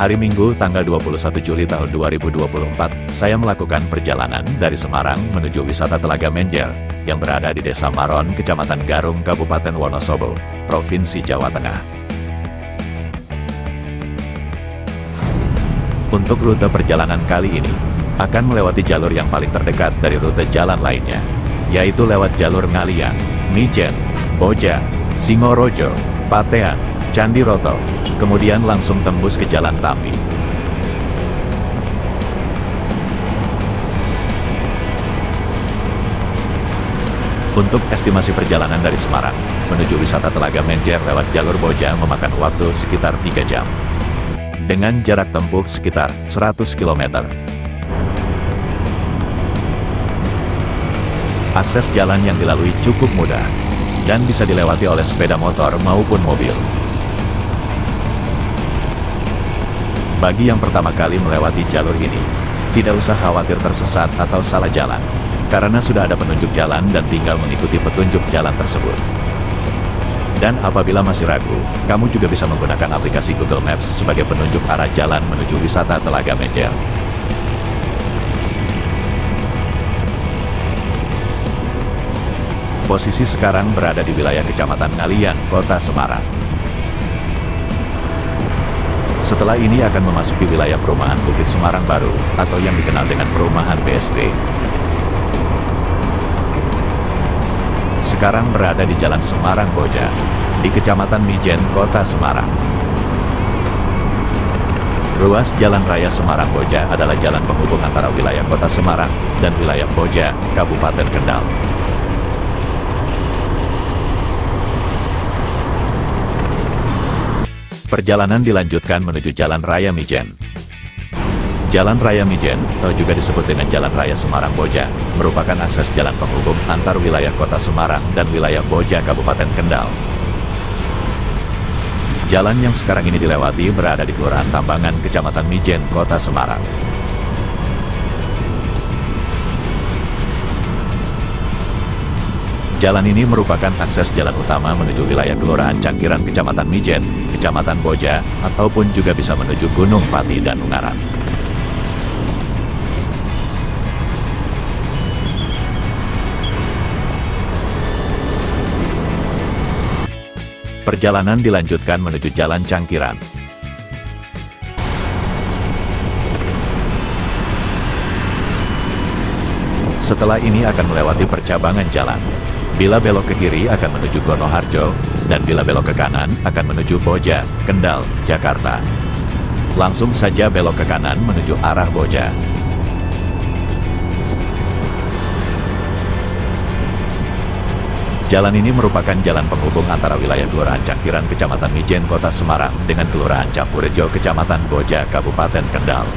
Hari Minggu tanggal 21 Juli tahun 2024, saya melakukan perjalanan dari Semarang menuju wisata Telaga Menjer, yang berada di Desa Maron, Kecamatan Garung, Kabupaten Wonosobo, Provinsi Jawa Tengah. Untuk rute perjalanan kali ini, akan melewati jalur yang paling terdekat dari rute jalan lainnya, yaitu lewat jalur Ngalian, Mijen, Boja, Singorojo, Patean, Candi Roto, kemudian langsung tembus ke Jalan Tambi. Untuk estimasi perjalanan dari Semarang menuju wisata Telaga Menjer lewat jalur Boja memakan waktu sekitar 3 jam. Dengan jarak tempuh sekitar 100 km. Akses jalan yang dilalui cukup mudah, dan bisa dilewati oleh sepeda motor maupun mobil. Bagi yang pertama kali melewati jalur ini, tidak usah khawatir tersesat atau salah jalan, karena sudah ada penunjuk jalan dan tinggal mengikuti petunjuk jalan tersebut. Dan apabila masih ragu, kamu juga bisa menggunakan aplikasi Google Maps sebagai penunjuk arah jalan menuju wisata Telaga Menjer. Posisi sekarang berada di wilayah Kecamatan Ngalian, Kota Semarang. Setelah ini akan memasuki wilayah perumahan Bukit Semarang Baru, atau yang dikenal dengan perumahan BSD. Sekarang berada di Jalan Semarang Boja, di Kecamatan Mijen, Kota Semarang. Ruas Jalan Raya Semarang Boja adalah jalan penghubung antara wilayah Kota Semarang dan wilayah Boja, Kabupaten Kendal. Perjalanan dilanjutkan menuju Jalan Raya Mijen. Jalan Raya Mijen, atau juga disebut dengan Jalan Raya Semarang Boja, merupakan akses jalan penghubung antar wilayah Kota Semarang dan wilayah Boja, Kabupaten Kendal. Jalan yang sekarang ini dilewati berada di Kelurahan Tambangan, Kecamatan Mijen, Kota Semarang. Jalan ini merupakan akses jalan utama menuju wilayah Kelurahan Cangkiran, Kecamatan Mijen, Kecamatan Boja, ataupun juga bisa menuju Gunung Pati dan Ungaran. Perjalanan dilanjutkan menuju Jalan Cangkiran. Setelah ini akan melewati percabangan jalan. Bila belok ke kiri akan menuju Gonoharjo, dan bila belok ke kanan akan menuju Boja, Kendal, Jakarta. Langsung saja belok ke kanan menuju arah Boja. Jalan ini merupakan jalan penghubung antara wilayah Kelurahan Cangkiran, Kecamatan Mijen, Kota Semarang, dengan Kelurahan Campurejo, Kecamatan Boja, Kabupaten Kendal.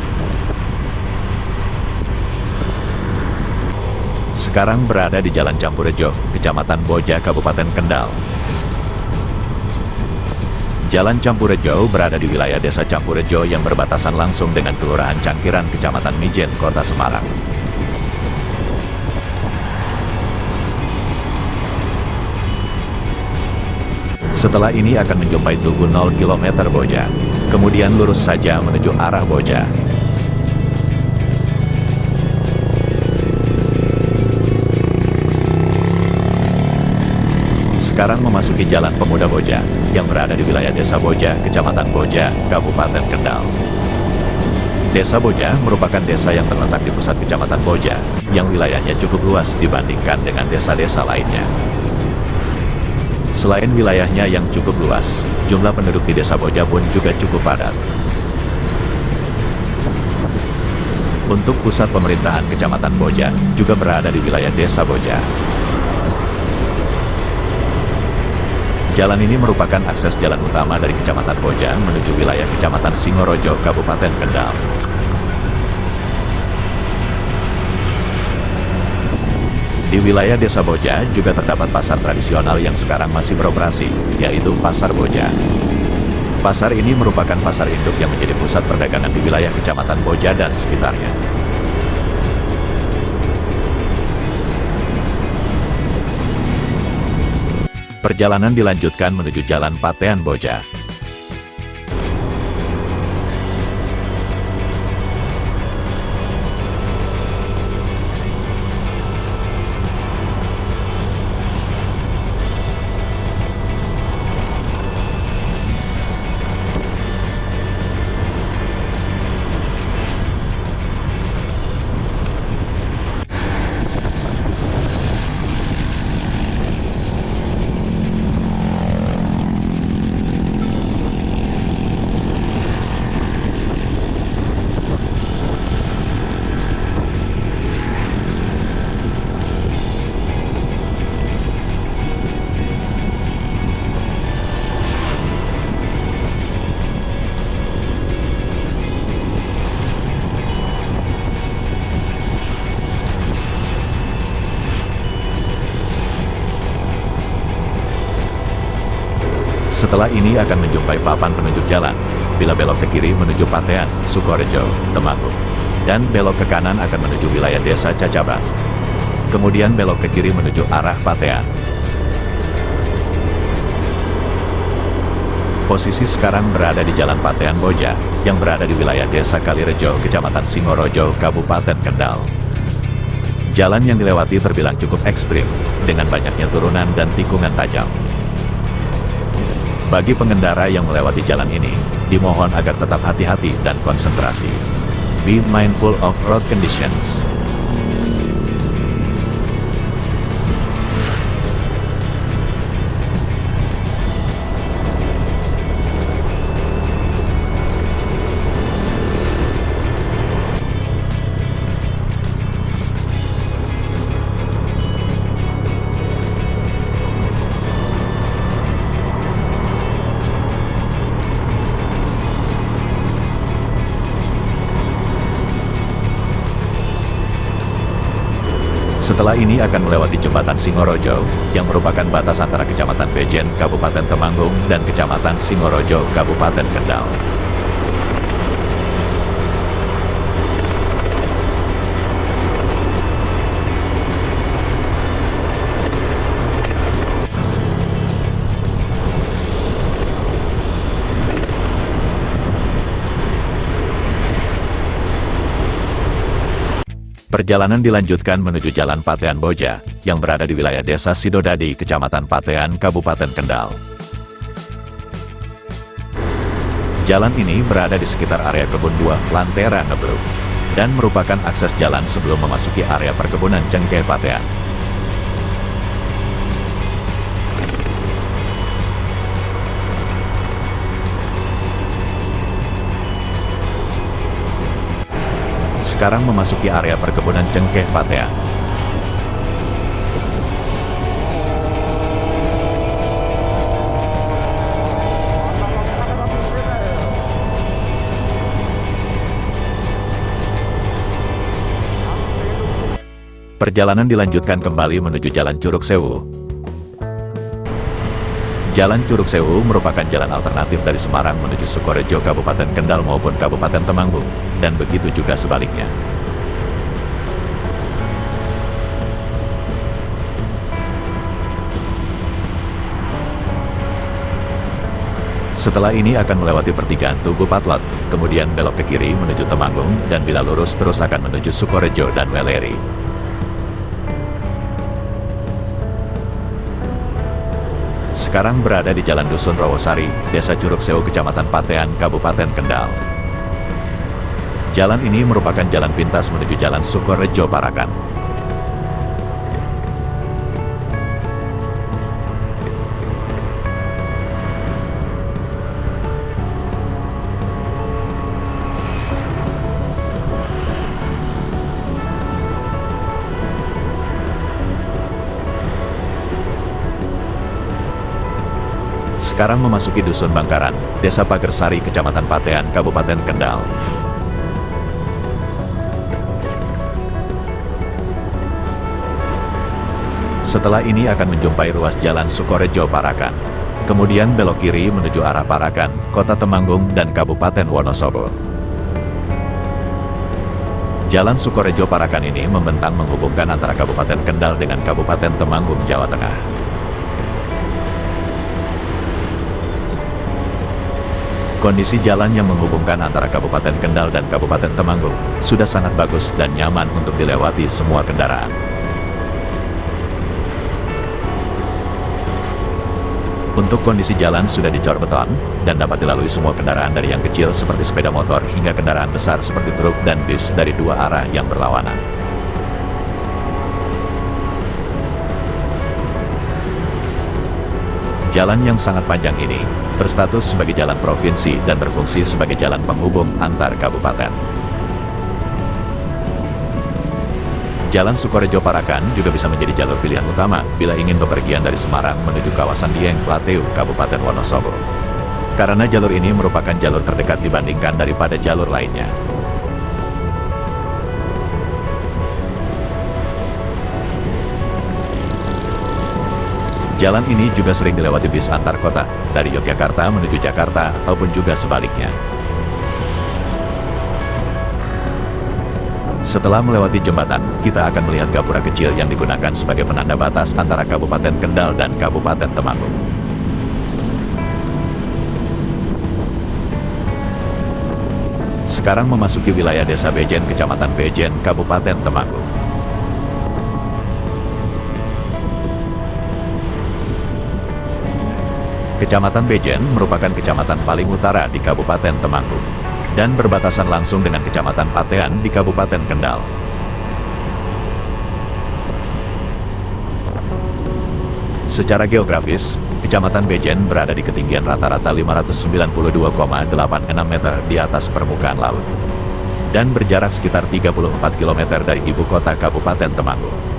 Sekarang berada di Jalan Campurejo, Kecamatan Boja, Kabupaten Kendal. Jalan Campurejo berada di wilayah Desa Campurejo yang berbatasan langsung dengan Kelurahan Cangkiran, Kecamatan Mijen, Kota Semarang. Setelah ini akan menjumpai Tugu 0 km Boja, kemudian lurus saja menuju arah Boja. Sekarang memasuki Jalan Pemuda Boja, yang berada di wilayah Desa Boja, Kecamatan Boja, Kabupaten Kendal. Desa Boja merupakan desa yang terletak di pusat Kecamatan Boja, yang wilayahnya cukup luas dibandingkan dengan desa-desa lainnya. Selain wilayahnya yang cukup luas, jumlah penduduk di Desa Boja pun juga cukup padat. Untuk pusat pemerintahan Kecamatan Boja juga berada di wilayah Desa Boja. Jalan ini merupakan akses jalan utama dari Kecamatan Boja menuju wilayah Kecamatan Singorojo, Kabupaten Kendal. Di wilayah Desa Boja juga terdapat pasar tradisional yang sekarang masih beroperasi, yaitu Pasar Boja. Pasar ini merupakan pasar induk yang menjadi pusat perdagangan di wilayah Kecamatan Boja dan sekitarnya. Perjalanan dilanjutkan menuju Jalan Patean Boja. Setelah ini akan menjumpai papan penunjuk jalan. Bila belok ke kiri menuju Patean, Sukorejo, Temanggung. Dan belok ke kanan akan menuju wilayah Desa Cacaban. Kemudian belok ke kiri menuju arah Patean. Posisi sekarang berada di Jalan Patean Boja, yang berada di wilayah Desa Kalirejo, Kecamatan Singorojo, Kabupaten Kendal. Jalan yang dilewati terbilang cukup ekstrim, dengan banyaknya turunan dan tikungan tajam. Bagi pengendara yang melewati jalan ini, dimohon agar tetap hati-hati dan konsentrasi. Be mindful of road conditions. Setelah ini akan melewati Jembatan Singorojo, yang merupakan batas antara Kecamatan Bejen, Kabupaten Temanggung, dan Kecamatan Singorojo, Kabupaten Kendal. Perjalanan dilanjutkan menuju Jalan Patean Boja, yang berada di wilayah Desa Sidodadi, Kecamatan Patean, Kabupaten Kendal. Jalan ini berada di sekitar area kebun buah Lantera Ngebluk, dan merupakan akses jalan sebelum memasuki area perkebunan Cengkeh Patean. Sekarang memasuki area perkebunan Cengkeh Patean. Perjalanan dilanjutkan kembali menuju Jalan Curug Sewu. Jalan Curug Sewu merupakan jalan alternatif dari Semarang menuju Sukorejo, Kabupaten Kendal maupun Kabupaten Temanggung, dan begitu juga sebaliknya. Setelah ini akan melewati pertigaan Tugu Patlot, kemudian belok ke kiri menuju Temanggung, dan bila lurus terus akan menuju Sukorejo dan Weleri. Sekarang berada di Jalan Dusun Rawosari, Desa Curug Sewu, Kecamatan Patean, Kabupaten Kendal. Jalan ini merupakan jalan pintas menuju Jalan Sukorejo Parakan. Sekarang memasuki Dusun Bangkaran, Desa Pagersari, Kecamatan Patean, Kabupaten Kendal. Setelah ini akan menjumpai ruas Jalan Sukorejo Parakan. Kemudian belok kiri menuju arah Parakan, Kota Temanggung, dan Kabupaten Wonosobo. Jalan Sukorejo Parakan ini membentang menghubungkan antara Kabupaten Kendal dengan Kabupaten Temanggung, Jawa Tengah. Kondisi jalan yang menghubungkan antara Kabupaten Kendal dan Kabupaten Temanggung sudah sangat bagus dan nyaman untuk dilewati semua kendaraan. Untuk kondisi jalan sudah dicor beton, dan dapat dilalui semua kendaraan dari yang kecil seperti sepeda motor hingga kendaraan besar seperti truk dan bis dari dua arah yang berlawanan. Jalan yang sangat panjang ini berstatus sebagai jalan provinsi dan berfungsi sebagai jalan penghubung antar kabupaten. Jalan Sukorejo Parakan juga bisa menjadi jalur pilihan utama bila ingin bepergian dari Semarang menuju kawasan Dieng Plateu, Kabupaten Wonosobo. Karena jalur ini merupakan jalur terdekat dibandingkan daripada jalur lainnya. Jalan ini juga sering dilewati bis antar kota, dari Yogyakarta menuju Jakarta ataupun juga sebaliknya. Setelah melewati jembatan, kita akan melihat gapura kecil yang digunakan sebagai penanda batas antara Kabupaten Kendal dan Kabupaten Temanggung. Sekarang memasuki wilayah Desa Bejen, Kecamatan Bejen, Kabupaten Temanggung. Kecamatan Bejen merupakan kecamatan paling utara di Kabupaten Temanggung dan berbatasan langsung dengan Kecamatan Patean di Kabupaten Kendal. Secara geografis, Kecamatan Bejen berada di ketinggian rata-rata 592,86 meter di atas permukaan laut dan berjarak sekitar 34 km dari ibu kota Kabupaten Temanggung.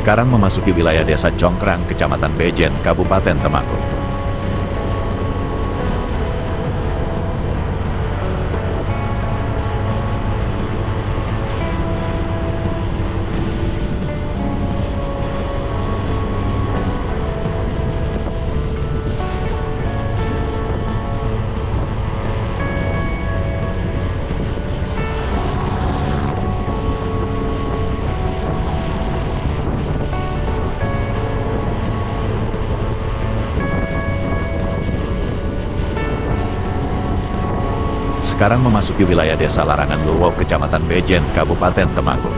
Sekarang memasuki wilayah Desa Congkrang, Kecamatan Bejen, Kabupaten Temanggung. Sekarang memasuki wilayah Desa Larangan Luwok, Kecamatan Bejen, Kabupaten Temanggung.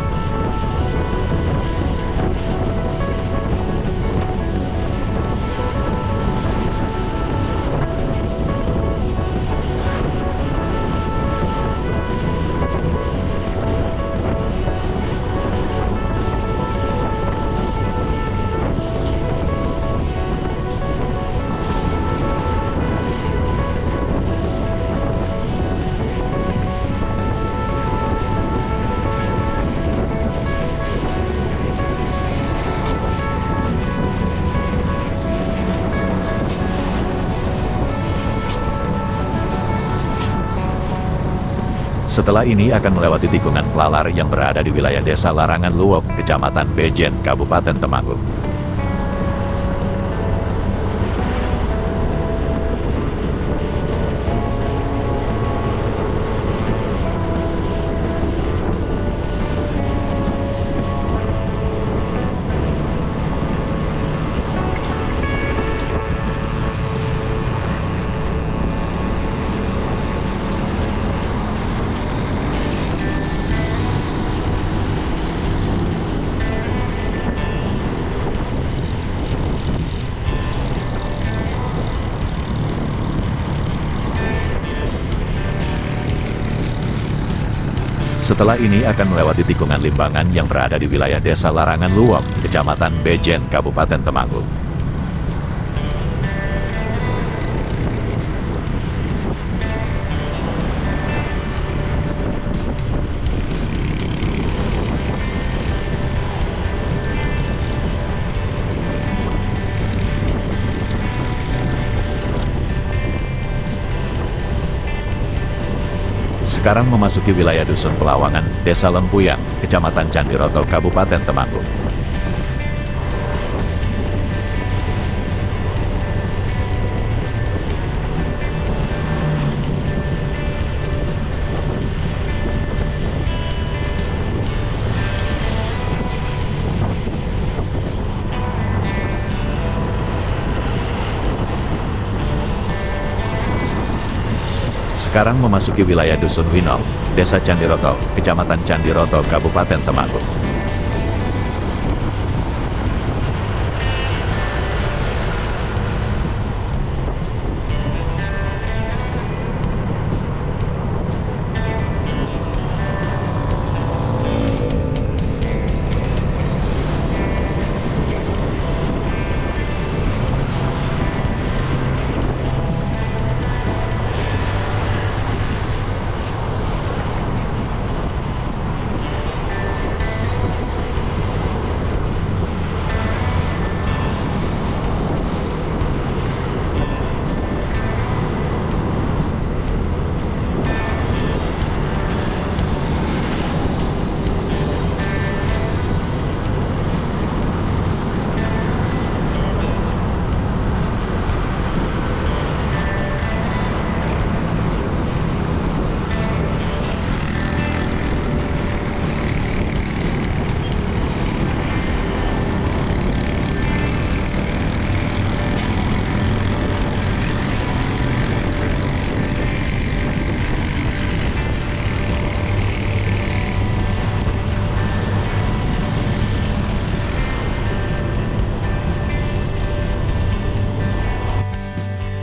Setelah ini akan melewati tikungan Pelalar yang berada di wilayah Desa Larangan Luwok, Kecamatan Bejen, Kabupaten Temanggung. Setelah ini akan melewati tikungan Limbangan yang berada di wilayah Desa Larangan Luwok, Kecamatan Bejen, Kabupaten Temanggung. Sekarang memasuki wilayah Dusun Pelawangan, Desa Lempuyang, Kecamatan Candiroto, Kabupaten Temanggung. Sekarang memasuki wilayah Dusun Winong, Desa Candiroto, Kecamatan Candiroto, Kabupaten Temanggung.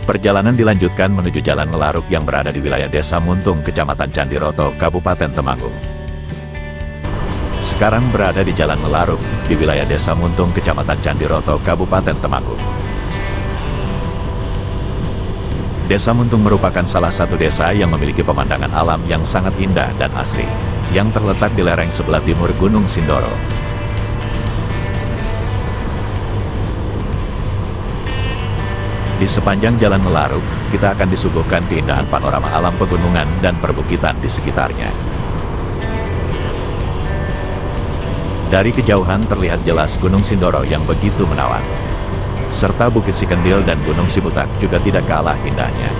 Perjalanan dilanjutkan menuju Jalan Melaruk yang berada di wilayah Desa Muntung, Kecamatan Candiroto, Kabupaten Temanggung. Sekarang berada di Jalan Melaruk, di wilayah Desa Muntung, Kecamatan Candiroto, Kabupaten Temanggung. Desa Muntung merupakan salah satu desa yang memiliki pemandangan alam yang sangat indah dan asri, yang terletak di lereng sebelah timur Gunung Sindoro. Di sepanjang Jalan Melaruk, kita akan disuguhkan keindahan panorama alam pegunungan dan perbukitan di sekitarnya. Dari kejauhan terlihat jelas Gunung Sindoro yang begitu menawan. Serta Bukit Sikendil dan Gunung Sibutak juga tidak kalah indahnya.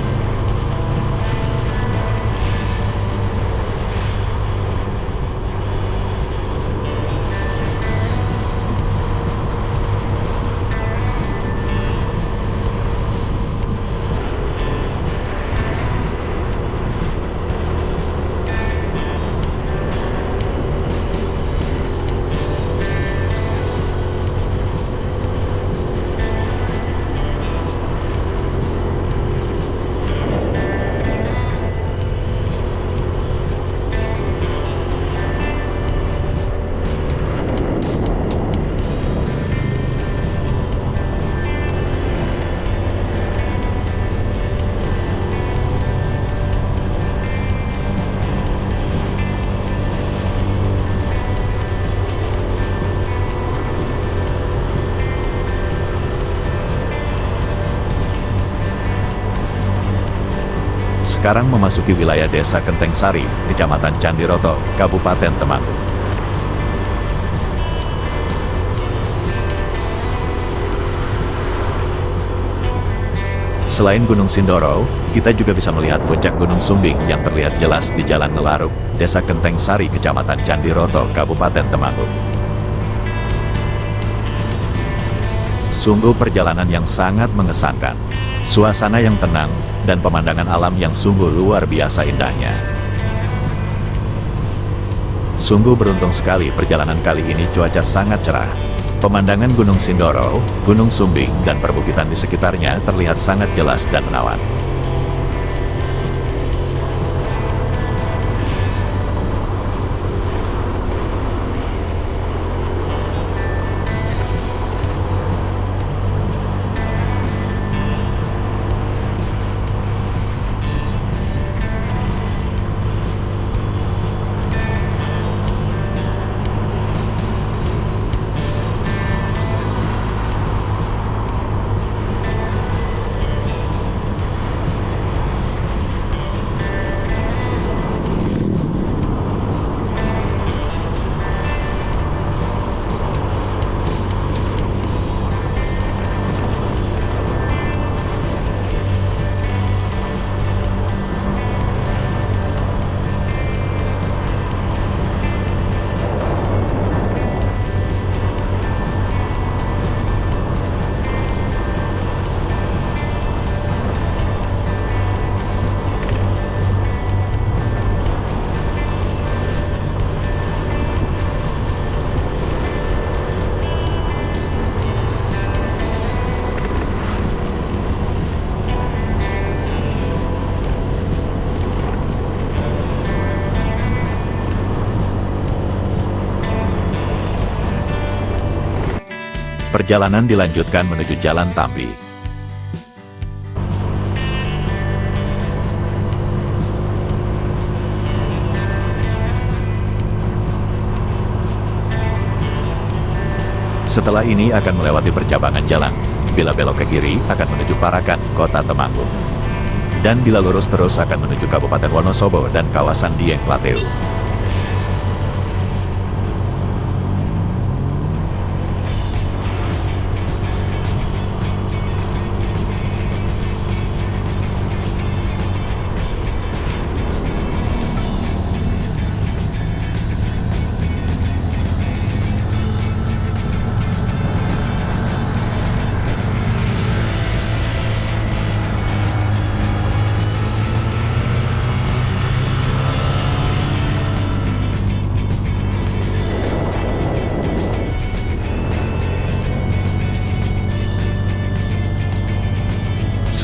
Sekarang memasuki wilayah Desa Kenteng Sari, Kecamatan Candiroto, Kabupaten Temanggung. Selain Gunung Sindoro, kita juga bisa melihat puncak Gunung Sumbing yang terlihat jelas di Jalan Melaruk, Desa Kenteng Sari, Kecamatan Candiroto, Kabupaten Temanggung. Sungguh perjalanan yang sangat mengesankan. Suasana yang tenang, dan pemandangan alam yang sungguh luar biasa indahnya. Sungguh beruntung sekali perjalanan kali ini cuaca sangat cerah. Pemandangan Gunung Sindoro, Gunung Sumbing, dan perbukitan di sekitarnya terlihat sangat jelas dan menawan. Perjalanan dilanjutkan menuju Jalan Tambi. Setelah ini akan melewati percabangan jalan. Bila belok ke kiri akan menuju Parakan, Kota Temanggung. Dan bila lurus terus akan menuju Kabupaten Wonosobo dan kawasan Dieng Plateu.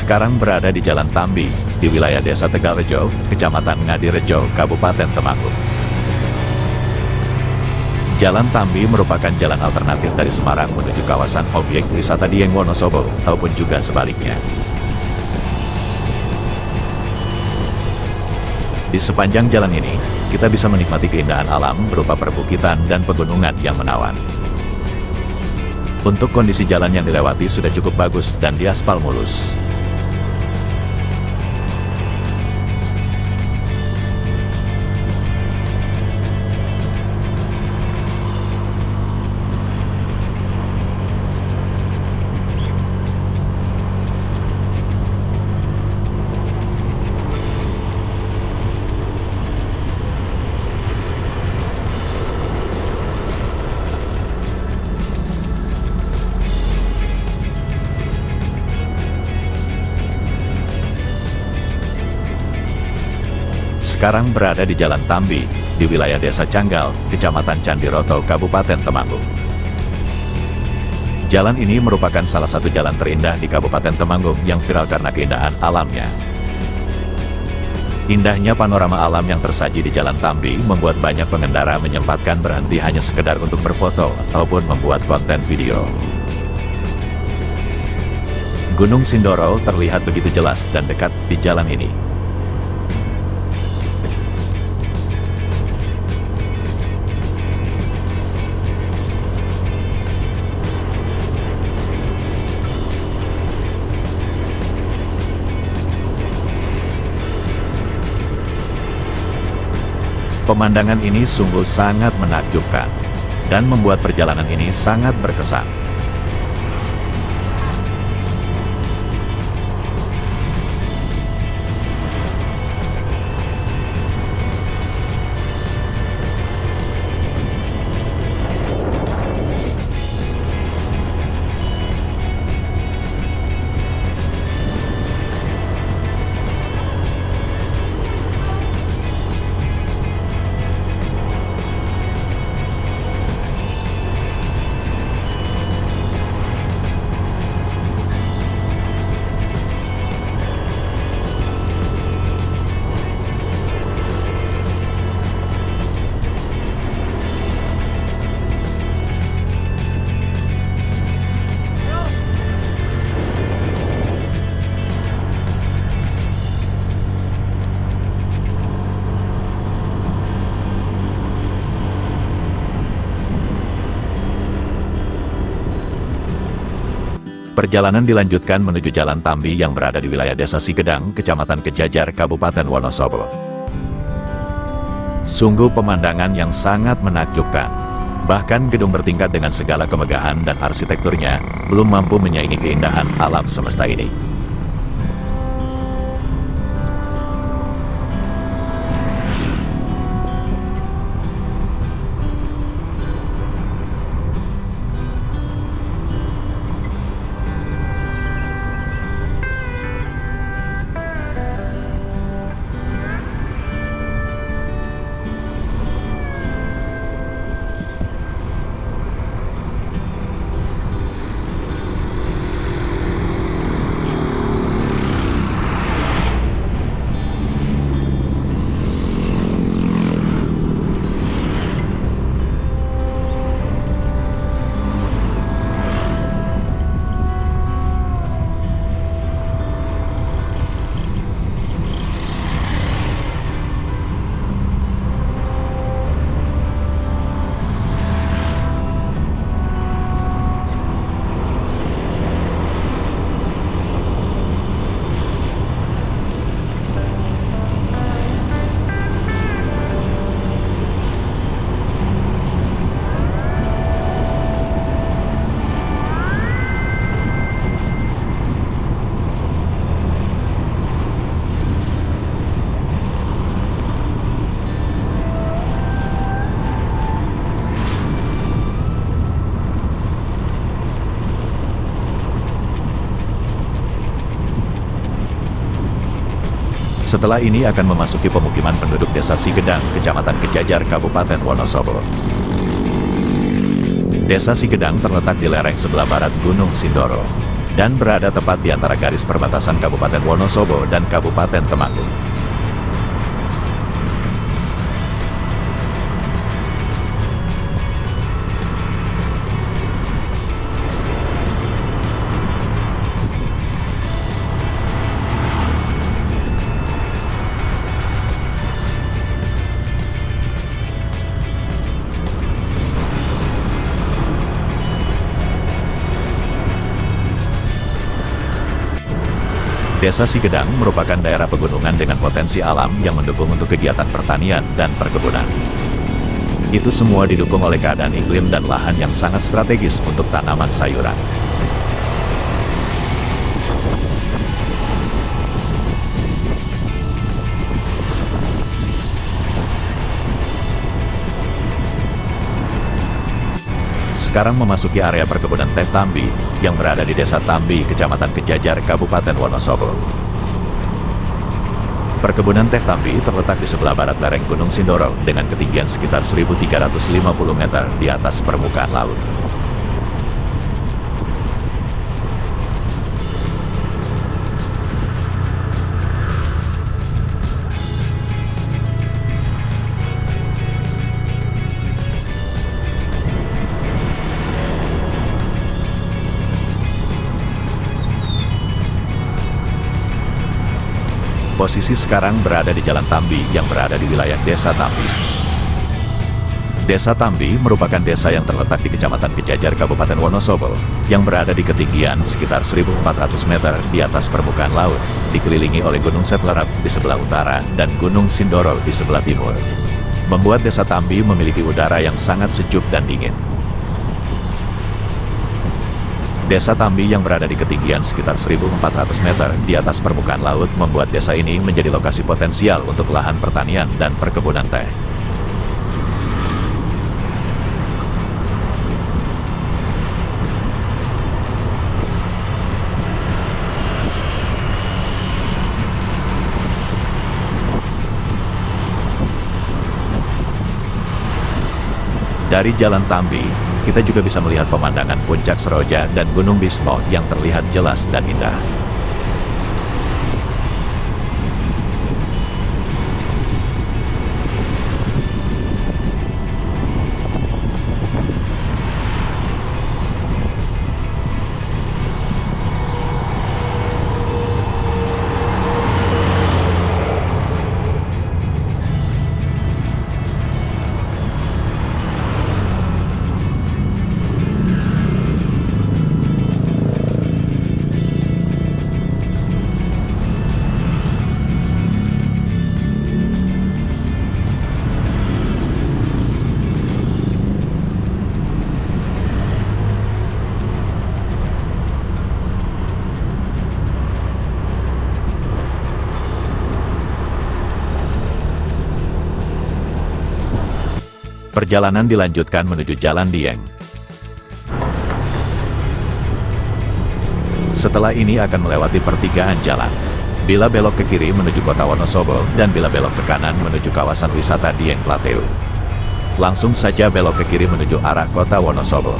Sekarang berada di Jalan Tambi, di wilayah Desa Tegalrejo, Kecamatan Ngadirejo, Kabupaten Temanggung. Jalan Tambi merupakan jalan alternatif dari Semarang menuju kawasan objek wisata Dieng Wonosobo, ataupun juga sebaliknya. Di sepanjang jalan ini, kita bisa menikmati keindahan alam berupa perbukitan dan pegunungan yang menawan. Untuk kondisi jalan yang dilewati sudah cukup bagus dan diaspal mulus. Sekarang berada di Jalan Tambi, di wilayah Desa Canggal, Kecamatan Candiroto, Kabupaten Temanggung. Jalan ini merupakan salah satu jalan terindah di Kabupaten Temanggung yang viral karena keindahan alamnya. Indahnya panorama alam yang tersaji di Jalan Tambi membuat banyak pengendara menyempatkan berhenti hanya sekedar untuk berfoto ataupun membuat konten video. Gunung Sindoro terlihat begitu jelas dan dekat di jalan ini. Pemandangan ini sungguh sangat menakjubkan, dan membuat perjalanan ini sangat berkesan. Perjalanan dilanjutkan menuju Jalan Tambi yang berada di wilayah Desa Sigedang, Kecamatan Kejajar, Kabupaten Wonosobo. Sungguh pemandangan yang sangat menakjubkan. Bahkan gedung bertingkat dengan segala kemegahan dan arsitekturnya belum mampu menyaingi keindahan alam semesta ini. Setelah ini akan memasuki pemukiman penduduk Desa Sigedang, Kecamatan Kejajar, Kabupaten Wonosobo. Desa Sigedang terletak di lereng sebelah barat Gunung Sindoro, dan berada tepat di antara garis perbatasan Kabupaten Wonosobo dan Kabupaten Temanggung. Desa Sigedang merupakan daerah pegunungan dengan potensi alam yang mendukung untuk kegiatan pertanian dan perkebunan. Itu semua didukung oleh keadaan iklim dan lahan yang sangat strategis untuk tanaman sayuran. Sekarang memasuki area perkebunan teh Tambi yang berada di Desa Tambi, Kecamatan Kejajar, Kabupaten Wonosobo. Perkebunan teh Tambi terletak di sebelah barat lereng Gunung Sindoro dengan ketinggian sekitar 1.350 meter di atas permukaan laut. Posisi sekarang berada di Jalan Tambi yang berada di wilayah Desa Tambi. Desa Tambi merupakan desa yang terletak di Kecamatan Kejajar, Kabupaten Wonosobo, yang berada di ketinggian sekitar 1.400 meter di atas permukaan laut, dikelilingi oleh Gunung Setlerep di sebelah utara dan Gunung Sindoro di sebelah timur. Membuat Desa Tambi memiliki udara yang sangat sejuk dan dingin. Desa Tambi yang berada di ketinggian sekitar 1.400 meter di atas permukaan laut membuat desa ini menjadi lokasi potensial untuk lahan pertanian dan perkebunan teh. Dari Jalan Tambi, kita juga bisa melihat pemandangan Puncak Seroja dan Gunung Bismo yang terlihat jelas dan indah. Perjalanan dilanjutkan menuju Jalan Dieng. Setelah ini akan melewati pertigaan jalan. Bila belok ke kiri menuju kota Wonosobo dan bila belok ke kanan menuju kawasan wisata Dieng Plateu. Langsung saja belok ke kiri menuju arah kota Wonosobo.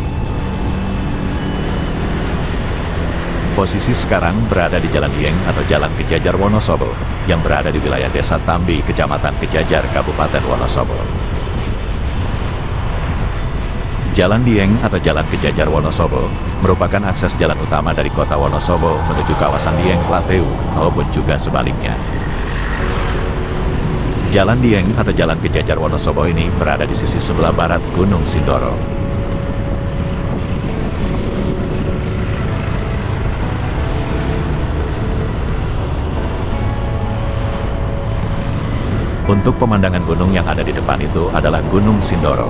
Posisi sekarang berada di Jalan Dieng atau Jalan Kejajar Wonosobo, yang berada di wilayah Desa Tambi, Kecamatan Kejajar, Kabupaten Wonosobo. Jalan Dieng atau Jalan Kejajar Wonosobo merupakan akses jalan utama dari kota Wonosobo menuju kawasan Dieng Plateu maupun juga sebaliknya. Jalan Dieng atau Jalan Kejajar Wonosobo ini berada di sisi sebelah barat Gunung Sindoro. Untuk pemandangan gunung yang ada di depan itu adalah Gunung Sindoro.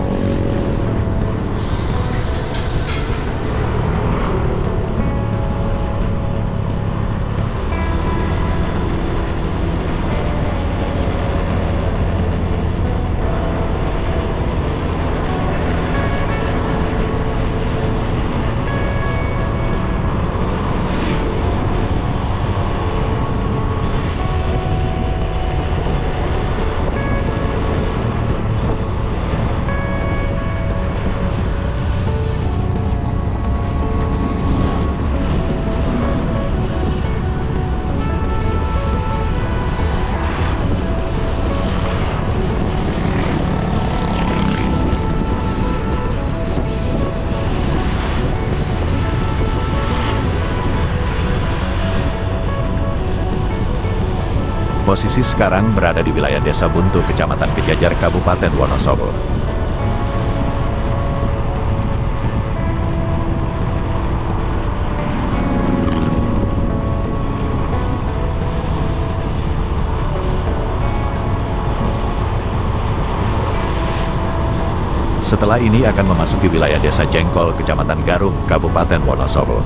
Posisi sekarang berada di wilayah Desa Buntu, Kecamatan Kejajar, Kabupaten Wonosobo. Setelah ini akan memasuki wilayah Desa Jengkol, Kecamatan Garung, Kabupaten Wonosobo.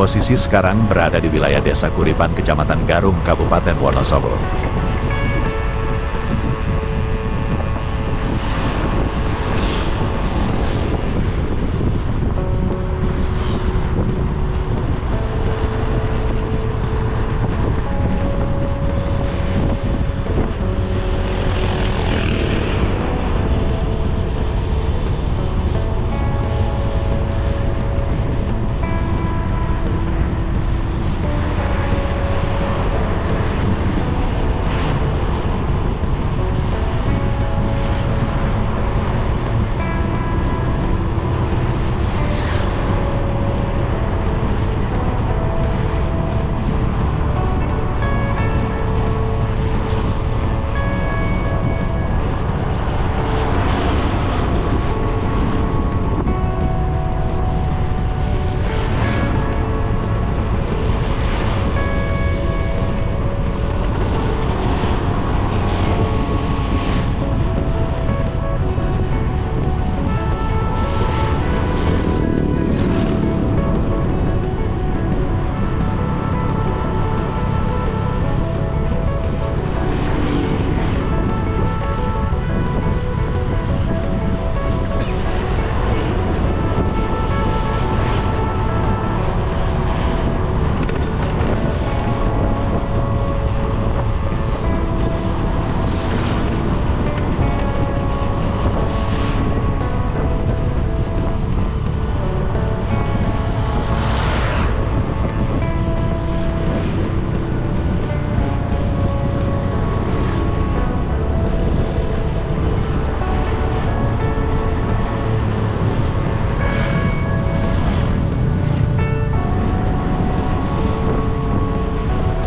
Posisi sekarang berada di wilayah Desa Kuripan, Kecamatan Garung, Kabupaten Wonosobo.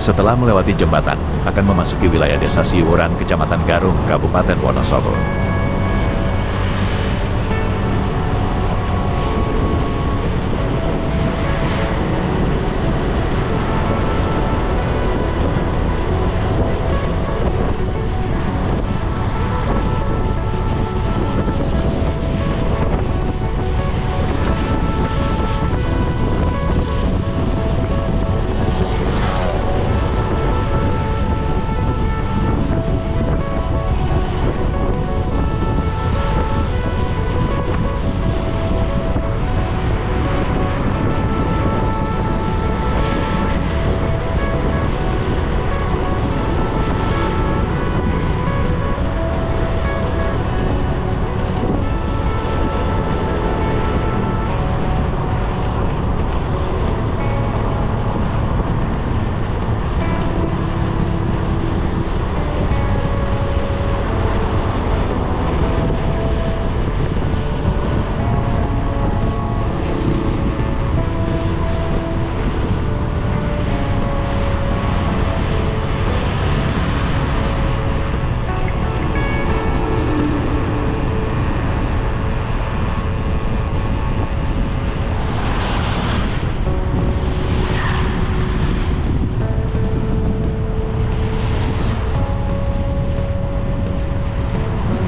Setelah melewati jembatan, akan memasuki wilayah Desa Siwuran, Kecamatan Garung, Kabupaten Wonosobo.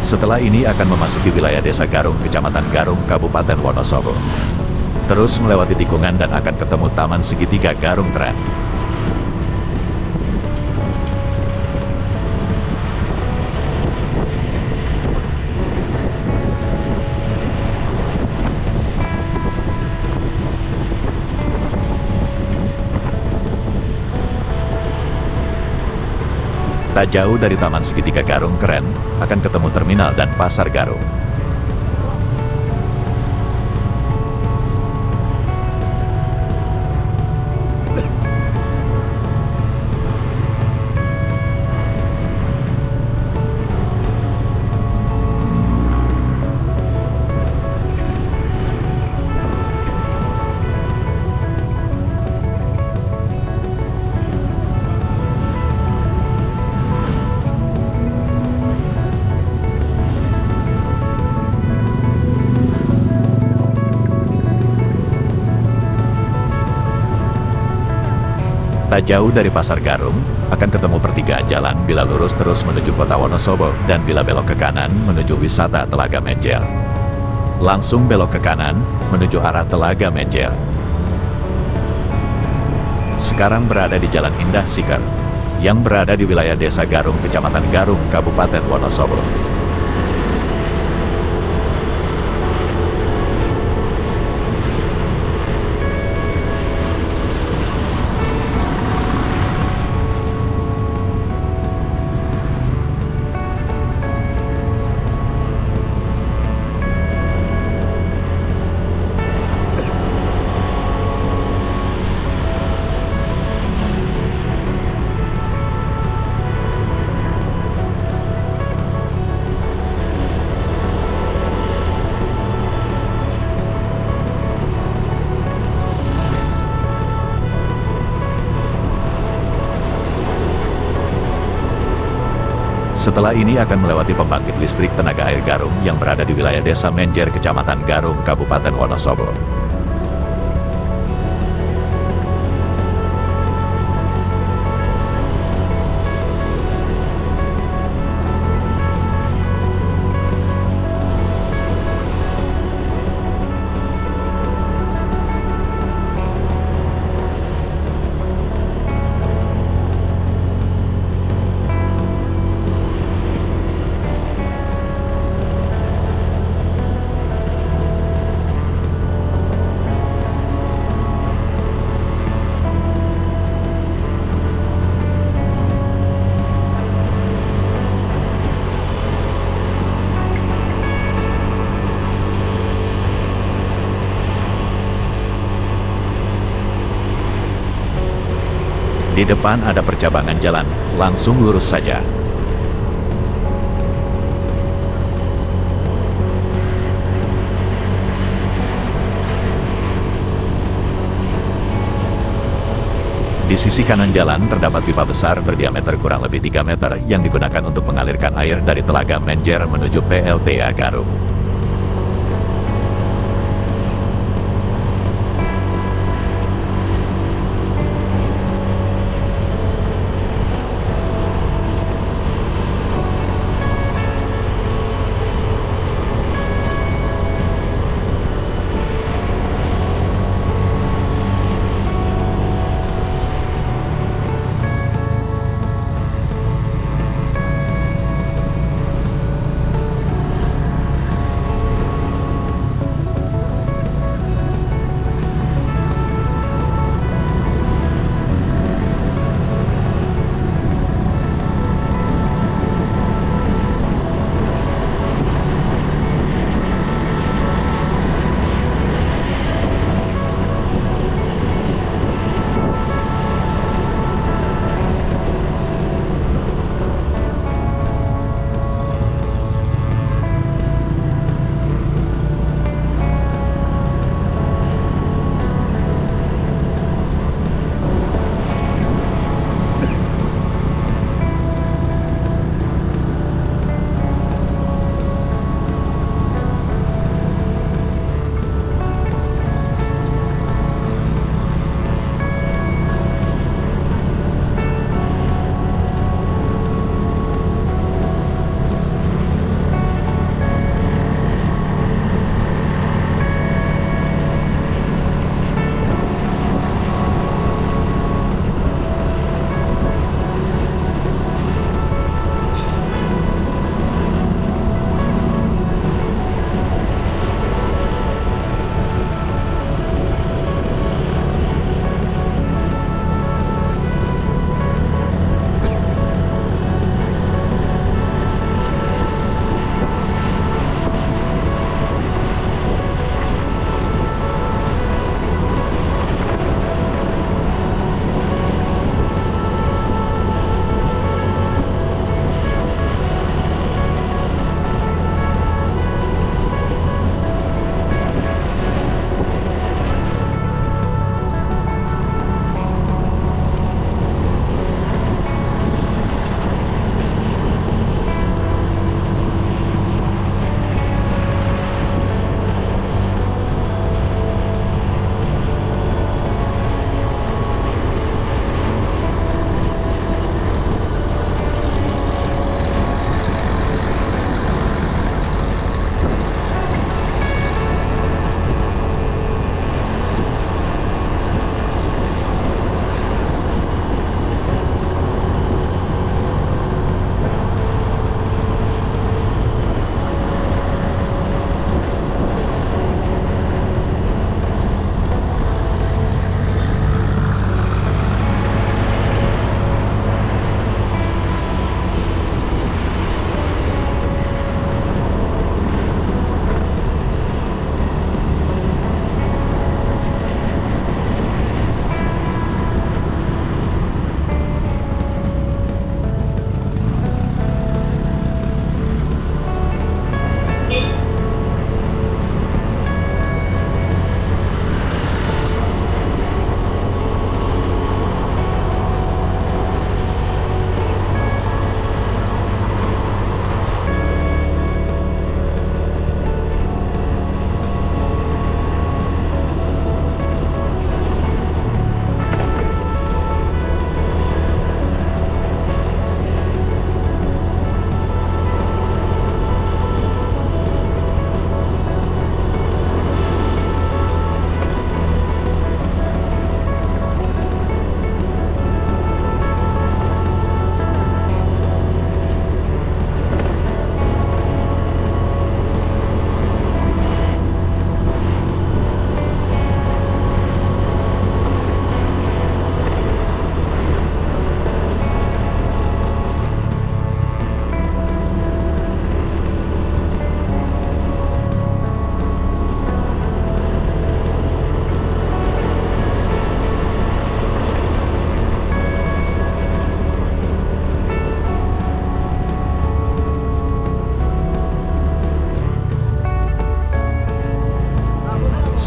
Setelah ini akan memasuki wilayah Desa Garung, Kecamatan Garung, Kabupaten Wonosobo. Terus melewati tikungan dan akan ketemu Taman Segitiga Garung Keren. Tak jauh dari Taman Segitiga Garung Keren, akan ketemu terminal dan pasar Garung. Tak jauh dari Pasar Garung, akan ketemu pertigaan jalan bila lurus terus menuju kota Wonosobo dan bila belok ke kanan menuju wisata Telaga Menjer. Langsung belok ke kanan, menuju arah Telaga Menjer. Sekarang berada di Jalan Indah Siker, yang berada di wilayah Desa Garung, Kecamatan Garung, Kabupaten Wonosobo. Setelah ini akan melewati pembangkit listrik tenaga air Garung yang berada di wilayah Desa Menjer, Kecamatan Garung, Kabupaten Wonosobo. Di depan ada percabangan jalan, langsung lurus saja. Di sisi kanan jalan terdapat pipa besar berdiameter kurang lebih 3 meter yang digunakan untuk mengalirkan air dari Telaga Menjer menuju PLTA Garung.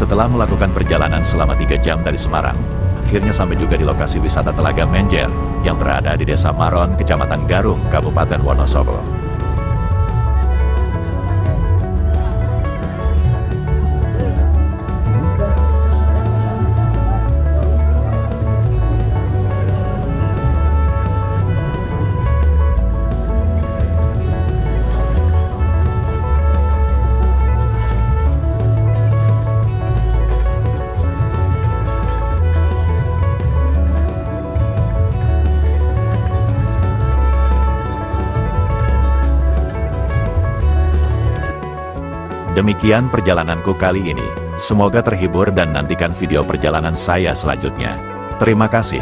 Setelah melakukan perjalanan selama 3 jam dari Semarang, akhirnya sampai juga di lokasi wisata Telaga Menjer yang berada di Desa Maron, Kecamatan Garung, Kabupaten Wonosobo. Demikian perjalananku kali ini. Semoga terhibur dan nantikan video perjalanan saya selanjutnya. Terima kasih.